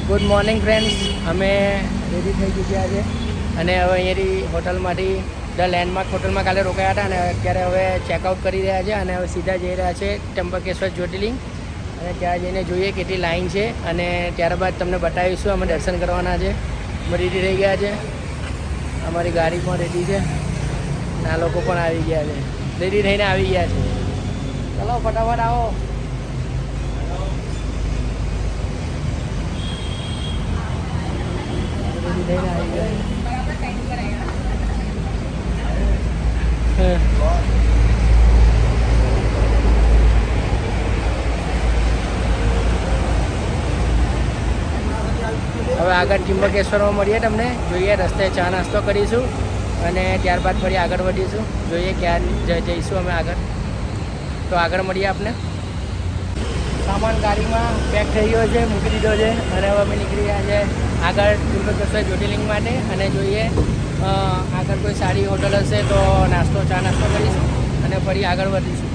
Good morning friends, અમે ready થઈ ચૂક્યા છે અને હવે અહીંયાથી હોટલમાંથી ધ લેન્ડમાર્ક હોટલમાં કાલે રોકાયા હતા અને અત્યારે હવે ચેકઆઉટ કરી રહ્યા છે અને હવે સીધા જઈ રહ્યા છે ત્રંબકેશ્વર જ્યોતિર્લિંગ. અને ત્યાં જઈને જોઈએ કેટલી લાઈન છે અને ત્યારબાદ તમને બતાવીશું. અમે દર્શન કરવાના છે. અમે રેડી થઈ ગયા છે, અમારી ગાડી પણ રેડી છે અને આ લોકો પણ આવી ગયા છે, રેડી થઈને આવી ગયા છે. ચલો ફટાફટ આવો. હવે આગળ ત્રંબકેશ્વરમાં મળીએ, તમને જોઈએ. રસ્તે ચા નાસ્તો કરીશું અને ત્યારબાદ ફરી આગળ વધીશું. જોઈએ ક્યાં જઈશું અમે આગળ. તો આગળ મળીએ આપને. સામાન ગાડીમાં પેક થઈ ગયો છે, મૂકી દીધો છે અને હવે અમે નીકળી ગયા છે આગળ ત્રંબકેશ્વર જ્યોતિર્લિંગ માટે. અને જોઈએ આગળ કોઈ સારી હોટલ હશે તો ચા નાસ્તો કરીશું અને ફરી આગળ વધીશું.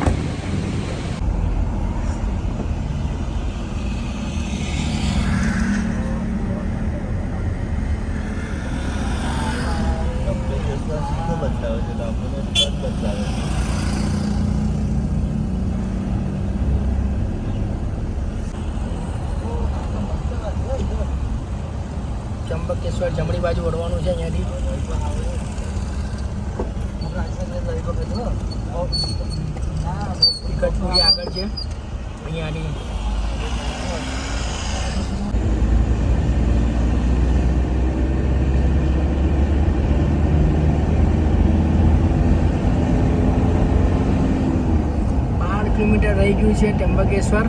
ત્રંબકેશ્વર જમણી બાજુ વળવાનું છે અહીંયાથી. ટિકટપુરી આગળ છે અહીંયાથી. કિલોમીટર રહી ગયું છે ત્રંબકેશ્વર.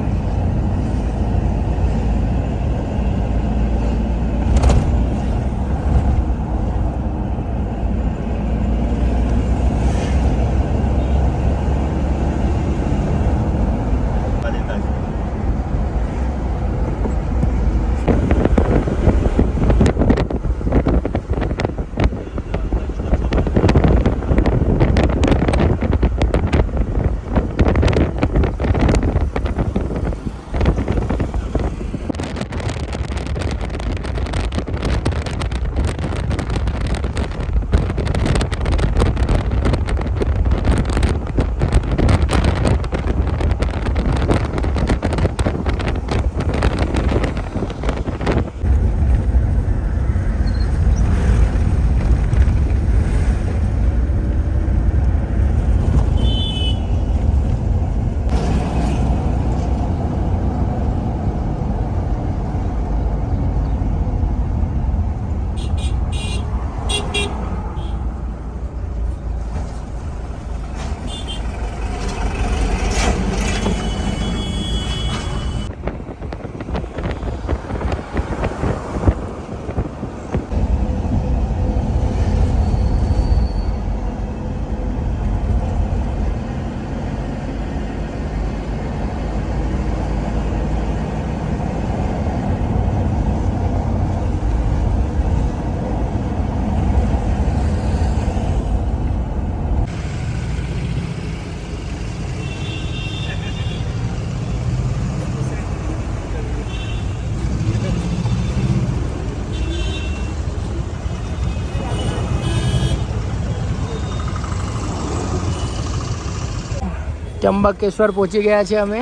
ત્રંબકેશ્વર પહોંચી ગયા છે અમે.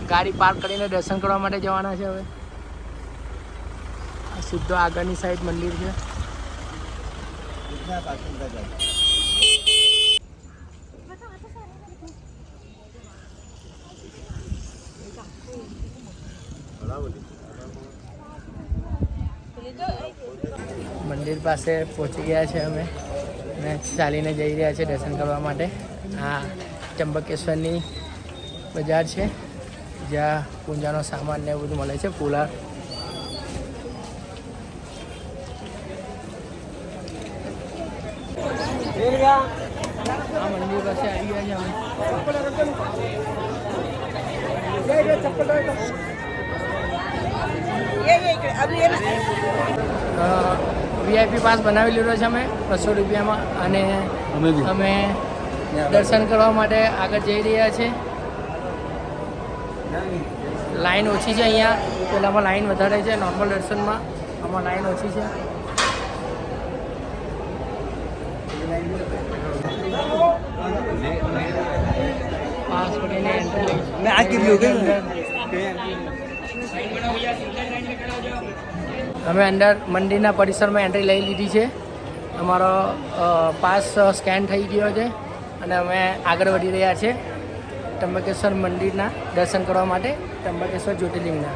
ગાડી પાર્ક કરીને દર્શન કરવા માટે જવાના છે. હવે સીધો આગળની સાઈડ મંદિર છે. મંદિર પાસે પહોંચી ગયા છે અમે અને ચાલીને જઈ રહ્યા છે દર્શન કરવા માટે. આ ત્રંબકેશ્વરની બજાર છે જ્યાં પૂજાનો સામાન ને એવું બધું મળે છે. ફુલાર આ મંદિર પાસે આવી ગયા છે અમે. VIP પાસ બનાવી લીધો છે અમે 200 રૂપિયામાં અને અમે દર્શન કરવા માટે આગળ જઈ રહ્યા છે. લાઈન ઓછી છે અહીંયા, પેલામાં લાઈન વધારે છે, નોર્મલ દર્શનમાં આમાં લાઈન ઓછી છે. પાસ પડીને અમે અંદર મંદિરના પરિસરમાં એન્ટ્રી લઈ લીધી છે. અમારો પાસ સ્કેન થઈ ગયો છે અને અમે આગળ વધી રહ્યા છીએ ત્રંબકેશ્વર મંદિરના દર્શન કરવા માટે, ત્રંબકેશ્વર જ્યોતિર્લિંગના.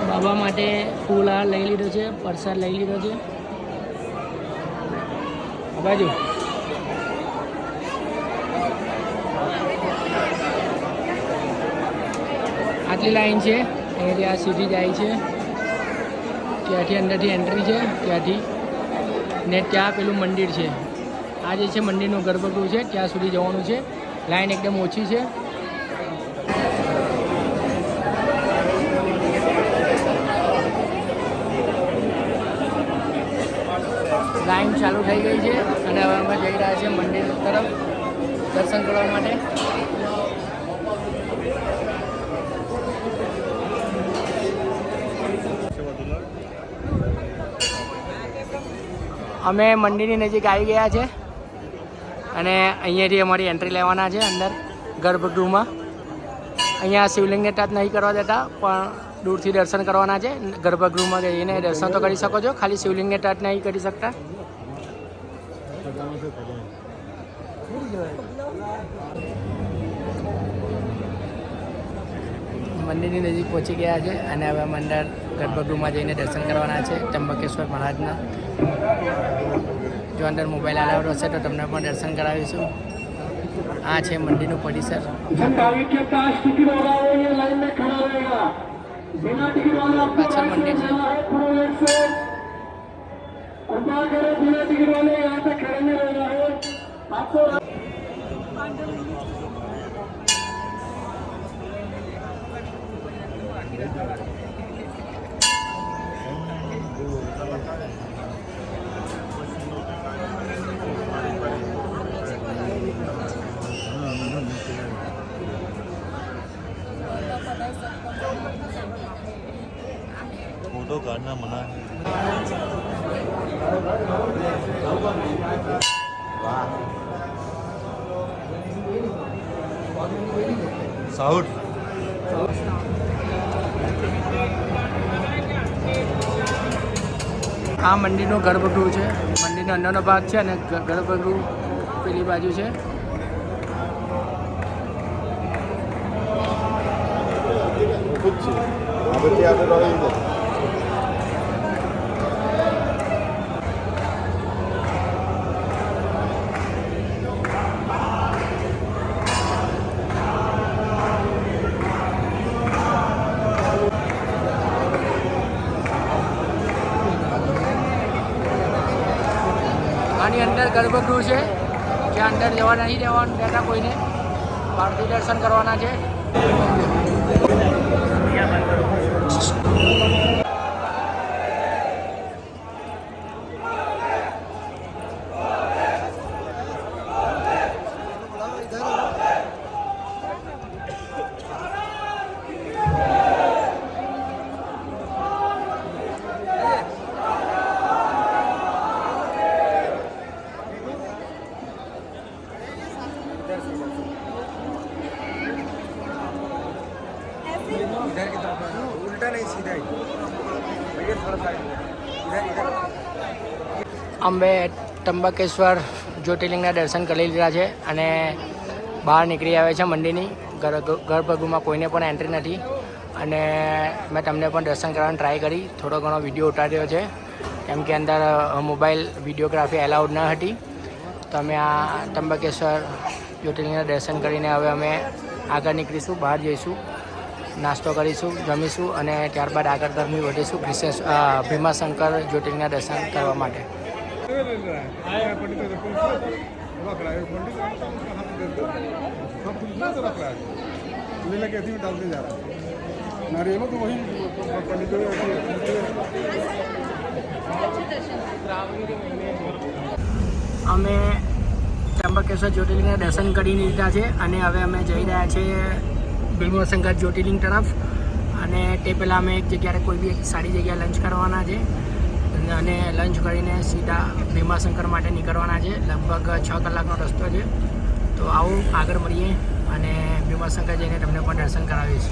બાબા માટે ફૂલ હાર લઈ લીધો છે, પ્રસાદ લઈ લીધો છે. આ બાજુ આટલી લાઈન છે, અહીંયાથી આ સીધી જાય છે, ત્યાંથી અંદરથી એન્ટ્રી છે, ત્યાંથી ને ત્યાં પેલું મંદિર છે. આ જે છે મંદિરનું ગર્ભગૃહ છે, ત્યાં સુધી જવાનું છે. લાઈન એકદમ ઓછી છે. લાઈન ચાલુ થઈ ગઈ છે અને હવે અમે જઈ રહ્યા છીએ મંદિર તરફ દર્શન કરવા માટે. અમે મંદિરની નજીક આવી ગયા છે અને અહીંયાથી અમારી એન્ટ્રી લેવાના છે અંદર ગર્ભગૃહમાં. અહીંયા શિવલિંગને ટચ નહીં કરવા દેતા, પણ દૂરથી દર્શન કરવાના છે. ગર્ભગૃહમાં જઈને દર્શન તો કરી શકો છો, ખાલી શિવલિંગને ટચ નહીં કરી શકતા. મંદિરની નજીક પહોંચી ગયા છે અને હવે અમે અંદર ગર્ભગૃહમાં જઈને દર્શન કરવાના છે ત્રંબકેશ્વર મહારાજના. જો અંદર મોબાઈલ અલાઉડ હશે તો તમને પણ દર્શન કરાવીશું. આ છે મંદિરનું પરિસર. પાછળ મંદિર છે. फोटो काटना मना है. साउथ આ મંદિરનો ગર્ભગૃહ છે. મંદિરનો અંદરનો ભાગ છે અને ગર્ભગૃહ પેલી બાજુ છે. આની અંદર ગર્ભગૃહ છે, જ્યાં અંદર જવા નહીં દેવાનું દેતા કોઈને, બહારથી દર્શન કરવાના છે. इधर की तरफ उल्टा नहीं सीधा ही भैया थोड़ा साइड इधर इधर અમે ત્રંબકેશ્વર જ્યોતિર્લિંગના દર્શન કરી લીધા છે અને બહાર નીકળી આવે છે મંદિરની. ગર્ભગૃહમાં કોઈને પણ એન્ટ્રી નથી અને મેં તમને પણ દર્શન કરવાની ટ્રાય કરી. થોડો ઘણો વિડીયો ઉતાર્યો છે કેમ કે અંદર મોબાઈલ વિડીયોગ્રાફી એલાઉડ ન હતી. તો અમે આ ત્રંબકેશ્વર જ્યોતિર્લિંગના દર્શન કરીને હવે અમે આગળ નીકળીશું, બહાર જઈશું, નાસ્તો કરીશું, જમીશું અને ત્યારબાદ આગળ તરફી વધીશું ભીમાશંકર જ્યોતિર્લિંગના દર્શન કરવા માટે. અમે ત્રંબકેશ્વર જ્યોતિર્લિંગના દર્શન કરી લીધા છે અને હવે અમે જઈ રહ્યા છીએ ભીમાશંકર જ્યોતિર્લિંગ તરફ. અને તે પહેલાં અમે એક જગ્યાએ કોઈ બી એક સારી જગ્યાએ લંચ કરવાના છે અને લંચ કરીને સીધા ભીમાશંકર માટે નીકળવાના છે. લગભગ 6 કલાકનો રસ્તો છે. તો આવો આગળ મળીએ અને ભીમાશંકર જઈને તમને પણ દર્શન કરાવીશ.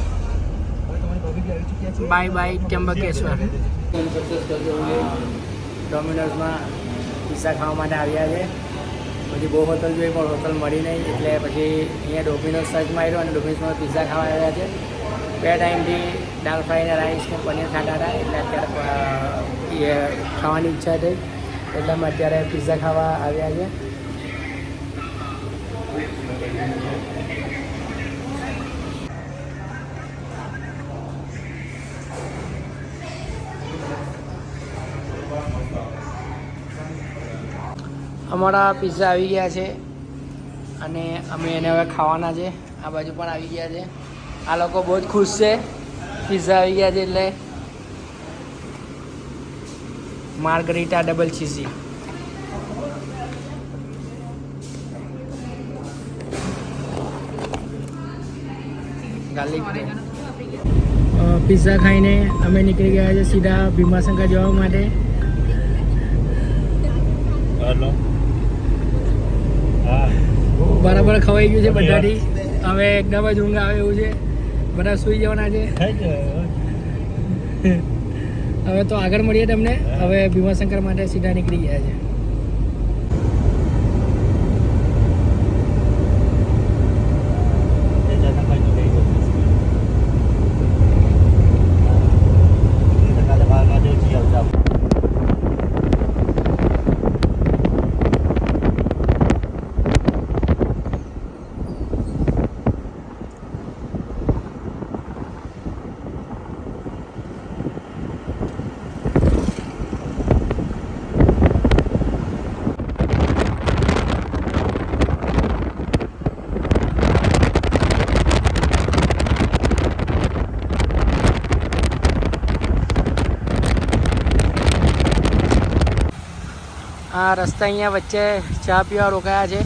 Bye bye Trimbakeshwar. ડોમિનોઝમાં પિઝા ખાવા માટે આવ્યા છે. પછી બહુ હોટલ જોઈ પણ હોટલ મળી નહીં, એટલે પછી અહીંયા ડોમિનોઝ સર્ચમાં આવ્યો અને ડોમિનોઝમાં પિઝા ખાવા આવ્યા છે. 2 ટાઈમથી દાળ ફ્રાય ને રાઈસ ને પનીર ખાતા હતા, એટલે અત્યારે ખાવાની ઈચ્છા થઈ એટલે અમે અત્યારે પિઝા ખાવા આવ્યા છે. અમારા પિઝા આવી ગયા છે અને અમે એને હવે ખાવાના છે. આ બાજુ પણ આવી ગયા છે. આ લોકો બહુ જ ખુશ છે, પિઝા આવી ગયા છે એટલે. Margherita double cheesy. Garlic pizza ખાઈને અમે નીકળી ગયા છે સીધા ભીમાશંકર જવા માટે. બરાબર ખવાઈ ગયું છે બધાથી. હવે એકદમ જ ઊંઘ આવે એવું છે. બધા સૂઈ જવાના છે. હવે તો આગળ મળીએ તમને. હવે ભીમાશંકર માટે સીધા નીકળી ગયા છે. આ રસ્તા અહીંયા વચ્ચે ચા પીવા રોકાયા છે.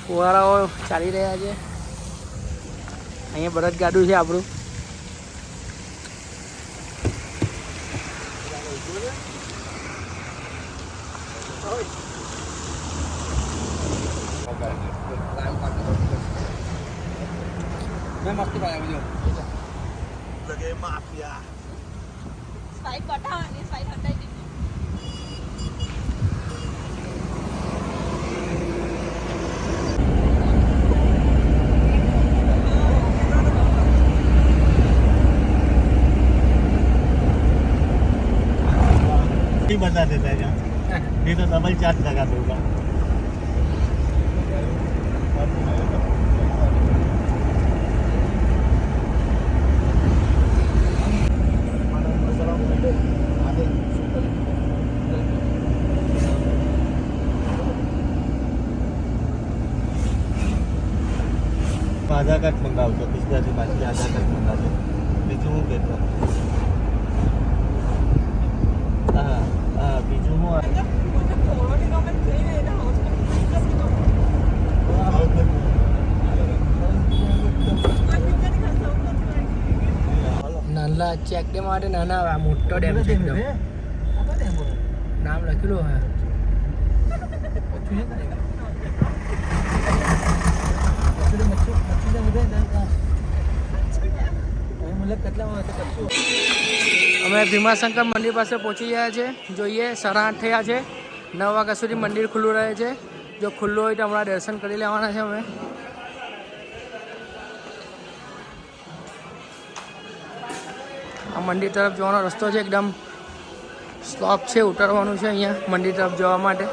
ફુવારાઓ ચાલી રહ્યા છે. અહીંયા બળદગાડું છે આપણું. बता देता है क्या? ये तो डबल चार्ज लगा दूंगा. आधार कार्ड मंगावतो पिछल्याची माझी आधार कार्ड मंगावतो બીજું હું કહેતો બીજું હું નાના ચેક ડેમ માટે નાના આવે. આ મોટો ડેમ છે એકદમ. નામ લખેલું હે. અમે ભીમાશંકર મંદિર પાસે પહોંચી ગયા છે. જોઈએ 8:30 થયા છે. 9 વાગ્યા સુધી મંદિર ખુલ્લું રહે છે. જો ખુલ્લું હોય તો હમણાં દર્શન કરી લેવાના છે અમે. આ મંદિર તરફ જવાનો રસ્તો છે. એકદમ સ્લોપ છે, ઉતરવાનું છે અહીંયા મંદિર તરફ જવા માટે.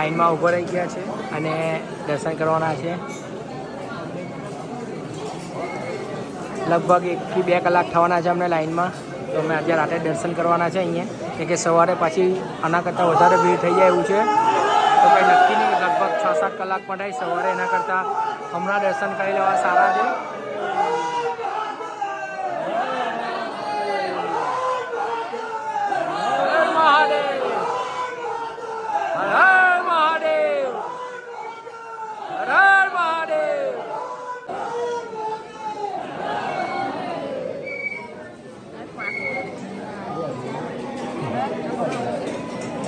લાઈનમાં ઊભા રહી ગયા છે અને દર્શન કરવાના છે. લગભગ 1 થી 2 કલાક થવાના છે અમને લાઈનમાં. તો અમે આજે રાતે દર્શન કરવાના છે અહીંયા, કે સવારે પાછી આના કરતાં વધારે ભીડ થઈ જાય એવું છે. તો કંઈ નક્કી નહીં, લગભગ 6-7 કલાક પણ થાય સવારે. એના કરતાં હમણાં દર્શન કરી લેવા સારા છે.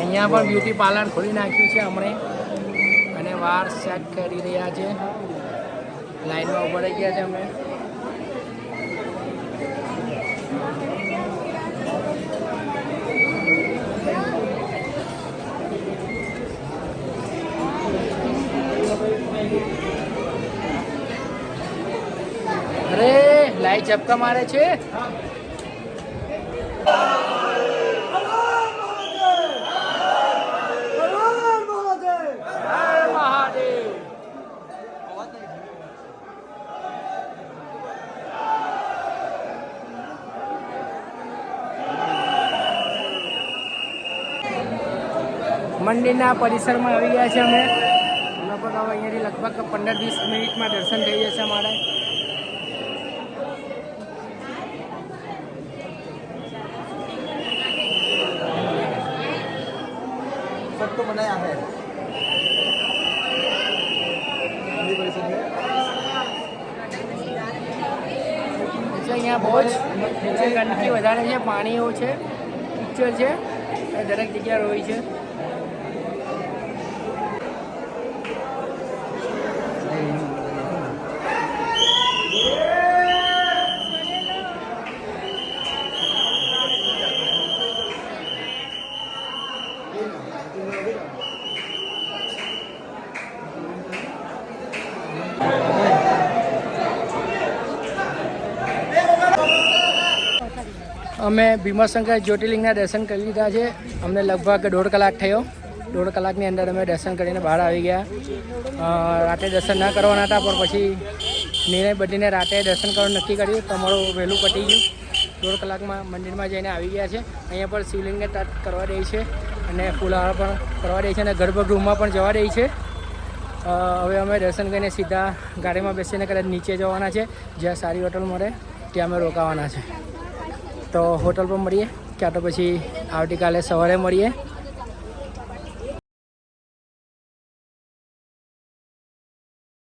અહીંયા પણ બ્યુટી પાર્લર ખોલી નાખ્યું છે હમણે અને વાળ સેટ કરી રહ્યા છે. લાઈનમાં ઉભા રહી ગયા છે અમે. અરે લાઈટ ઝપકા મારે છે. મંદિરના પરિસરમાં આવી ગયા છે અમે. લગભગ હવે અહીંયાથી લગભગ 15-20 મિનિટમાં દર્શન થઈ જશે અમારે. सब तो बनाया है અહીંયા બહુ જ ગંદકી વધારે છે, પાણી એવું છે, કિચડ છે, દરેક જગ્યાએ હોય છે. અમે ભીમાશંકર જ્યોતિર્લિંગના દર્શન કરી લીધા છે. અમને લગભગ 1.5 કલાક થયો. 1.5 કલાકની અંદર અમે દર્શન કરીને બહાર આવી ગયા. રાતે દર્શન ના કરવાના હતા, પણ પછી નિર્ણય બદલીને રાતે દર્શન કરવાનું નક્કી કર્યું. તો અમારું વહેલું પતી ગયું. 1.5 કલાકમાં મંદિરમાં જઈને આવી ગયા છે. અહીંયા પર શિવલિંગને ટચ કરવા દે છે અને ફૂલહાર પણ કરવા દે છે અને ગર્ભગૃહમાં પણ જવા દે છે. હવે અમે દર્શન કરીને સીધા ગાડીમાં બેસીને કદાચ નીચે જવાના છે, જ્યાં સારી હોટલ મળે ત્યાં અમે રોકાવાના છે. તો હોટલ પર મળીએ, ક્યાં તો પછી આવતીકાલે સવારે મળીએ.